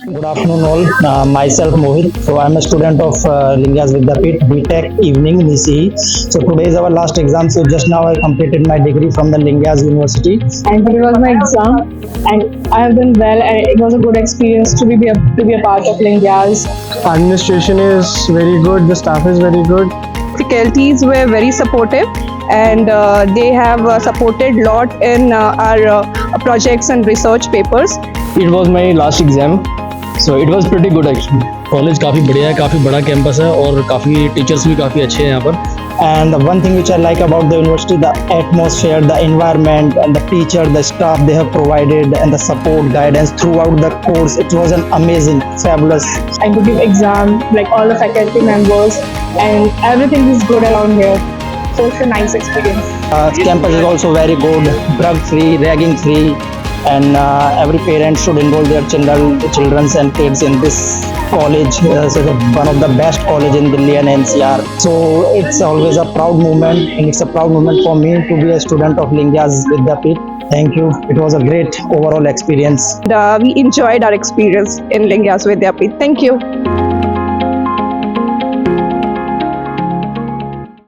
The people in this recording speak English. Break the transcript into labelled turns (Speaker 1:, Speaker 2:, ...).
Speaker 1: Good afternoon, all. Myself Mohit. So I'm a student of Lingayas Vidyapeeth BTech Evening NICE. So today is our last exam. So just now I completed my degree from the Lingayas University.
Speaker 2: And today was my exam, and I have done well, and it was a good experience to be a part of Lingayas.
Speaker 3: Administration is very good, the staff is very good.
Speaker 4: Faculties were very supportive, and they have supported lot in our projects and research papers.
Speaker 3: It was my last exam, so it was pretty good actually.
Speaker 5: College काफ़ी बढ़िया है, काफ़ी बड़ा campus है और काफ़ी teachers भी काफ़ी अच्छे हैं यहाँ पर.
Speaker 1: And the one thing which I like about the university, the atmosphere, the environment, and the teacher, the staff they have provided, and the support, guidance throughout the course. It was an amazing, fabulous.
Speaker 2: And to give exam, like all the faculty members, and everything is good around here. So it's a nice experience.
Speaker 1: Campus is also very good, drug-free, ragging-free, and every parent should enroll their children and kids in this college. So one of the best college in Delhi and NCR. So it's always a proud moment, and it's a proud moment for me to be a student of Lingayas Vidyapeeth. Thank you. It was a great overall experience.
Speaker 4: And, we enjoyed our experience in Lingayas Vidyapeeth. Thank you.